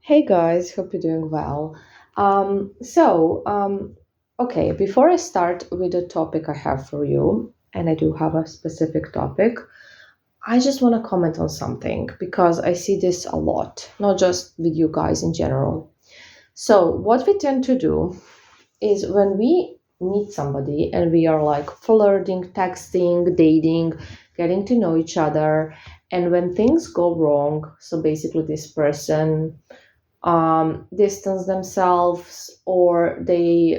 Hey guys, hope you're doing well. Okay, before I start with the topic I have for you, and I do have a specific topic, I just want to comment on something because I see this a lot, not just with you guys in general. So, what we tend to do is when we meet somebody and we are like flirting, texting, dating, getting to know each other, and when things go wrong, so basically this person distance themselves or they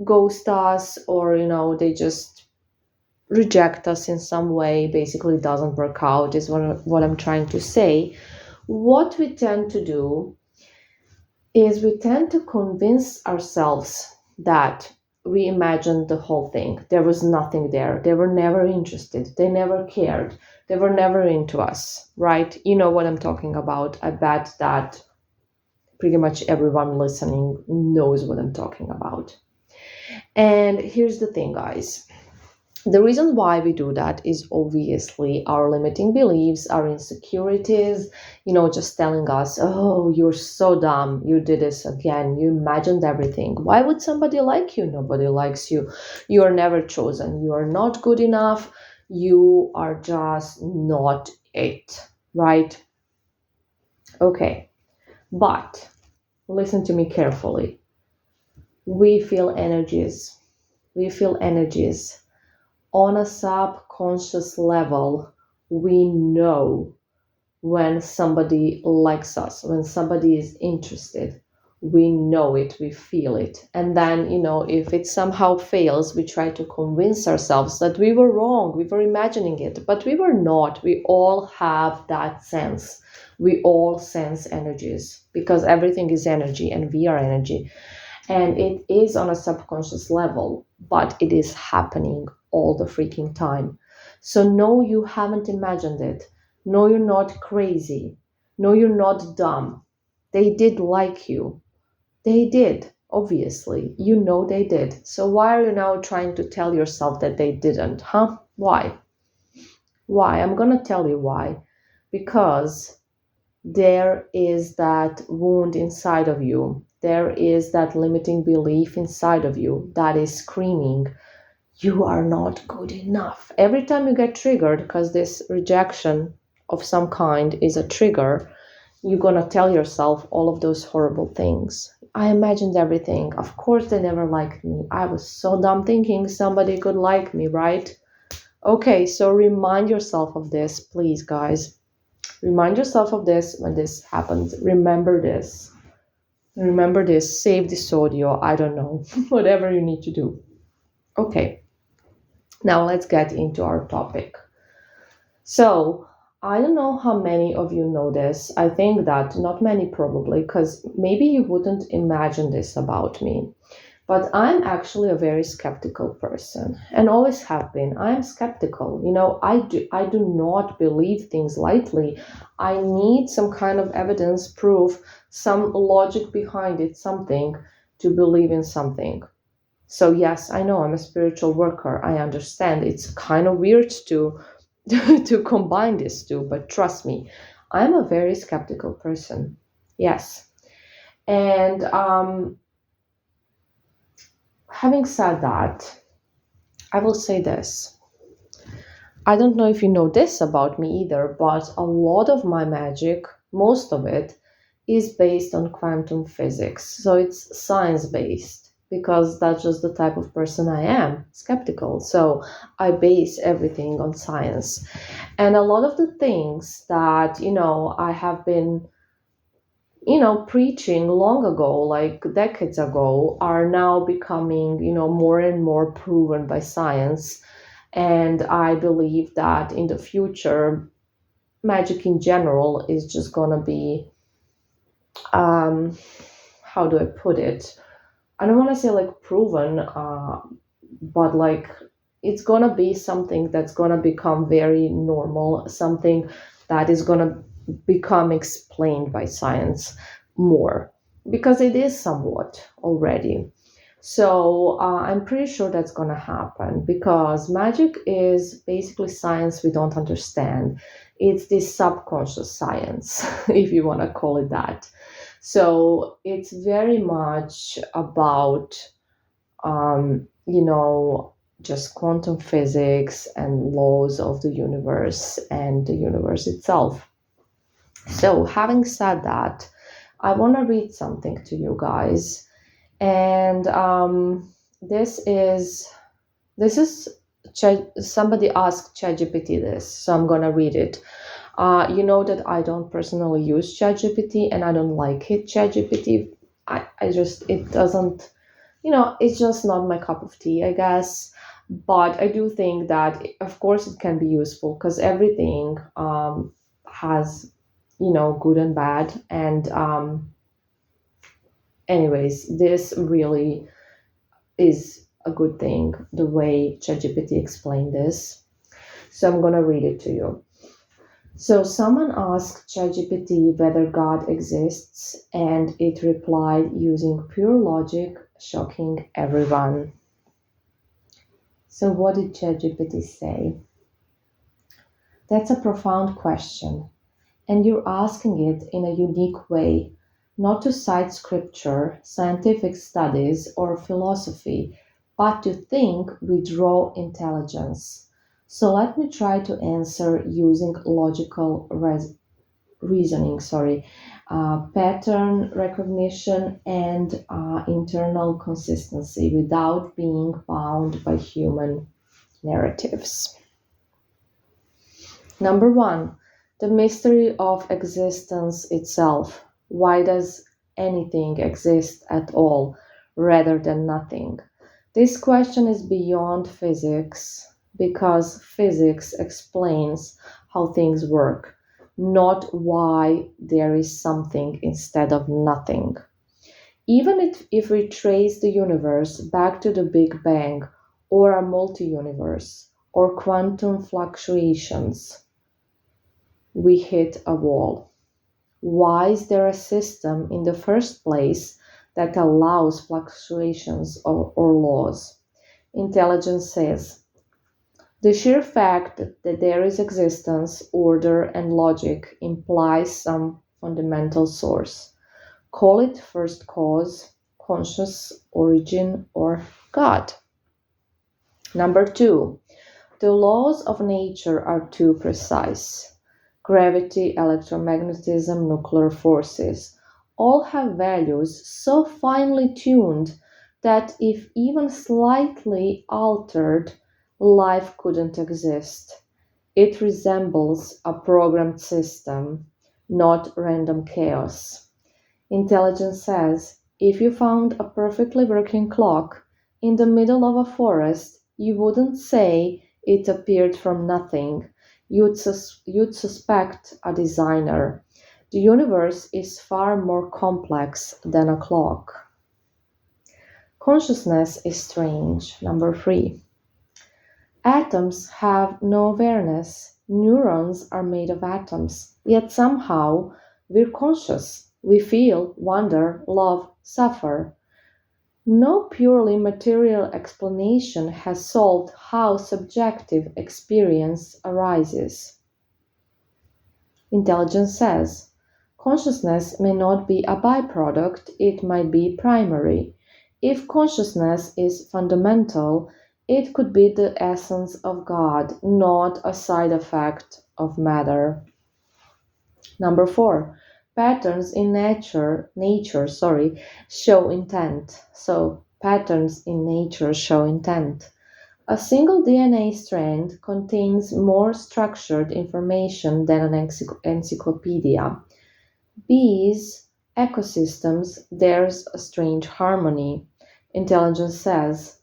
ghost us or they just reject us in some way, basically doesn't work out is what I'm trying to say. What we tend to do is we tend to convince ourselves that we imagined the whole thing. There was nothing there. They were never interested. They never cared. They were never into us, right? You know what I'm talking about. I bet that pretty much everyone listening knows what I'm talking about. And here's the thing, guys. The reason why we do that is obviously our limiting beliefs, our insecurities, just telling us, oh, you're so dumb. You did this again. You imagined everything. Why would somebody like you? Nobody likes you. You are never chosen. You are not good enough. You are just not it, right? Okay. But listen to me carefully. We feel energies. We feel energies. On a subconscious level, we know when somebody likes us, when somebody is interested. We know it, we feel it. And then, if it somehow fails, we try to convince ourselves that we were wrong, we were imagining it, but we were not. We all have that sense. We all sense energies because everything is energy and we are energy, and it is on a subconscious level, but it is happening all the freaking time. So, no, you haven't imagined it. No, you're not crazy. No, you're not dumb. They did like you. They did, obviously. You know they did. So, why are you now trying to tell yourself that they didn't, huh? Why? Why? I'm gonna tell you why. Because there is that wound inside of you. There is that limiting belief inside of you that is screaming, you are not good enough. Every time you get triggered, because this rejection of some kind is a trigger, you're going to tell yourself all of those horrible things. I imagined everything. Of course, they never liked me. I was so dumb thinking somebody could like me, right? Okay, so remind yourself of this, please, guys. Remind yourself of this when this happens. Remember this. Remember this. Save this audio. I don't know. Whatever you need to do. Okay, now let's get into our topic. So, I don't know how many of you know this. I think that not many probably, because maybe you wouldn't imagine this about me. But I'm actually a very skeptical person and always have been. I'm skeptical. I do not believe things lightly. I need some kind of evidence, proof, some logic behind it, something to believe in something. So yes, I know I'm a spiritual worker. I understand it's kind of weird to to combine these two, but trust me, I'm a very skeptical person. Yes. And having said that, I will say this. I don't know if you know this about me either, but a lot of my magic, most of it, is based on quantum physics. So it's science based because that's just the type of person I am, skeptical. So I base everything on science. And a lot of the things that, I have been preaching long ago, like decades ago, are now becoming, more and more proven by science. And I believe that in the future, magic in general is just going to be, um, how do I put it? I don't want to say like proven, but like it's going to be something that's going to become very normal, something that is going to become explained by science more because it is somewhat already. So I'm pretty sure that's going to happen because magic is basically science we don't understand. It's this subconscious science, if you want to call it that. So it's very much about, you know, just quantum physics and laws of the universe and the universe itself. So, having said that, I want to read something to you guys, and this is somebody asked ChatGPT this, so I'm gonna read it. You know that I don't personally use ChatGPT, and I don't like it. ChatGPT, I just it doesn't, it's just not my cup of tea, I guess. But I do think that, of course, it can be useful because everything has, good and bad. And anyways, this really is a good thing, the way ChatGPT explained this. So I'm gonna read it to you. So someone asked ChatGPT whether God exists, and it replied using pure logic, shocking everyone. So what did ChatGPT say? That's a profound question, and you're asking it in a unique way, not to cite scripture, scientific studies, or philosophy, but to think with raw intelligence. So let me try to answer using logical reasoning, pattern recognition, and internal consistency without being bound by human narratives. Number one, the mystery of existence itself. Why does anything exist at all rather than nothing? This question is beyond physics because physics explains how things work, not why there is something instead of nothing. Even if we trace the universe back to the Big Bang or a multi universe or quantum fluctuations, we hit a wall. Why is there a system in the first place that allows fluctuations or laws? Intelligence says the sheer fact that there is existence, order, and logic implies some fundamental source. Call it first cause, conscious origin, or God. Number two, the laws of nature are too precise. Gravity, electromagnetism, nuclear forces all have values so finely tuned that if even slightly altered, life couldn't exist. It resembles a programmed system, not random chaos. Intelligence says if you found a perfectly working clock in the middle of a forest, you wouldn't say it appeared from nothing. You'd suspect a designer. The universe is far more complex than a clock. Consciousness is strange. Number three. Atoms have no awareness. Neurons are made of atoms, yet somehow we're conscious. We feel, wonder, love, suffer. No purely material explanation has solved how subjective experience arises. Intelligence says consciousness may not be a byproduct, it might be primary. If consciousness is fundamental, it could be the essence of God, not a side effect of matter. Number four, patterns in nature, show intent. So patterns in nature show intent. A single DNA strand contains more structured information than an encyclopedia. Bees, ecosystems, there's a strange harmony. Intelligence says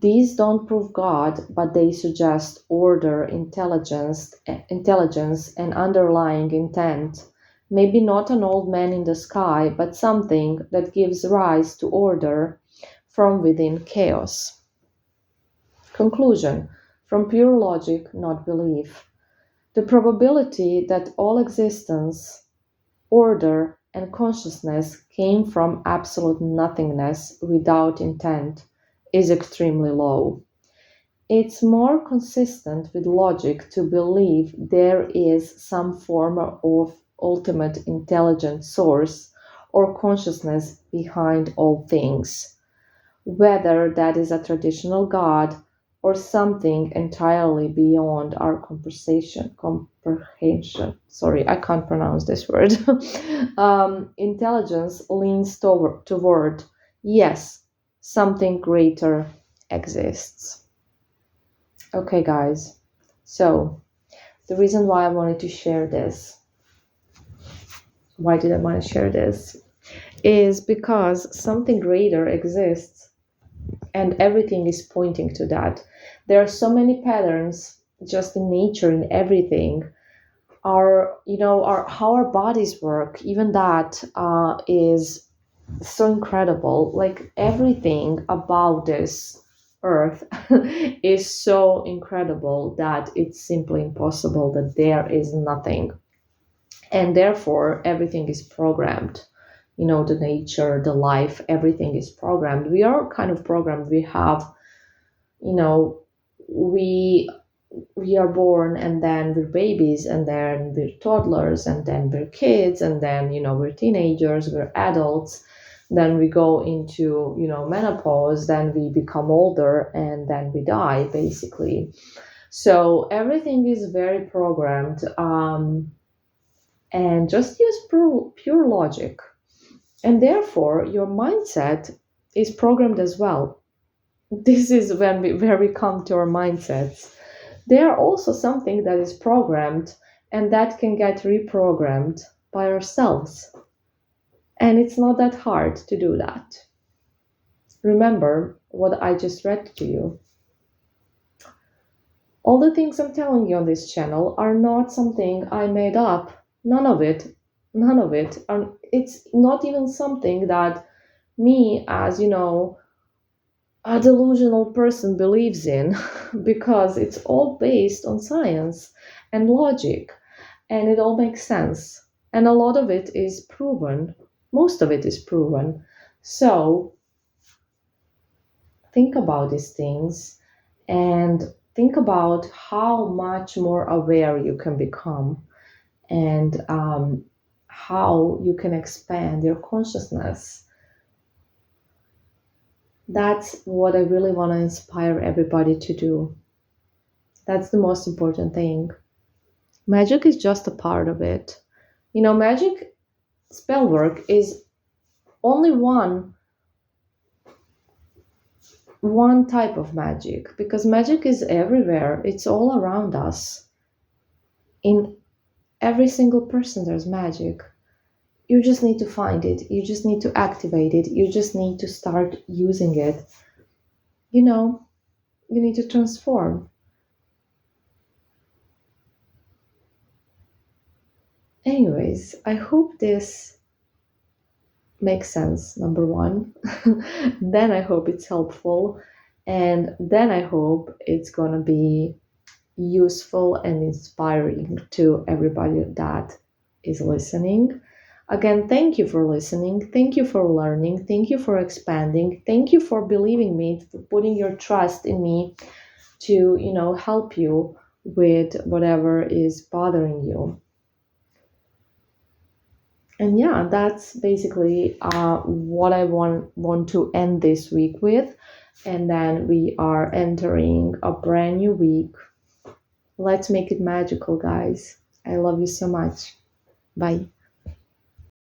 these don't prove God, but they suggest order, intelligence, and underlying intent. Maybe not an old man in the sky, but something that gives rise to order from within chaos. Conclusion from pure logic, not belief. The probability that all existence, order, and consciousness came from absolute nothingness without intent is extremely low. It's more consistent with logic to believe there is some form of ultimate intelligent source or consciousness behind all things, whether that is a traditional God or something entirely beyond our comprehension. Sorry, I can't pronounce this word. Intelligence leans toward yes, something greater exists. Okay, guys. So, the reason why I wanted to share this, why did I want to share this, is because something greater exists and everything is pointing to that. There are so many patterns just in nature, in everything. Our how our bodies work, even that is so incredible. Like everything about this earth is so incredible that it's simply impossible that there is nothing, and therefore everything is programmed. The nature, the life, everything is programmed. We are kind of programmed. We have, you know we we are born, and then we're babies, and then we're toddlers, and then we're kids, and then we're teenagers, we're adults, then we go into menopause, then we become older, and then we die basically. So everything is very programmed, and just use pure logic, and therefore your mindset is programmed as well. This is where we come to our mindsets. They are also something that is programmed and that can get reprogrammed by ourselves. And it's not that hard to do that. Remember what I just read to you. All the things I'm telling you on this channel are not something I made up. None of it. None of it. It's not even something that me, as a delusional person, believes in, because it's all based on science and logic, and it all makes sense. And a lot of it is proven. Most of it is proven. So think about these things, and think about how much more aware you can become, and how you can expand your consciousness. That's what I really want to inspire everybody to do. That's the most important thing. Magic is just a part of it. Magic spell work is only one type of magic, because magic is everywhere. It's all around us. In every single person there's magic. You just need to find it. You just need to activate it. You just need to start using it. You need to transform. Anyways, I hope this makes sense, number one. Then I hope it's helpful. And then I hope it's going to be useful and inspiring to everybody that is listening. Again, thank you for listening. Thank you for learning. Thank you for expanding. Thank you for believing me, for putting your trust in me to, help you with whatever is bothering you. And yeah, that's basically what I want to end this week with. And then we are entering a brand new week. Let's make it magical, guys. I love you so much. Bye.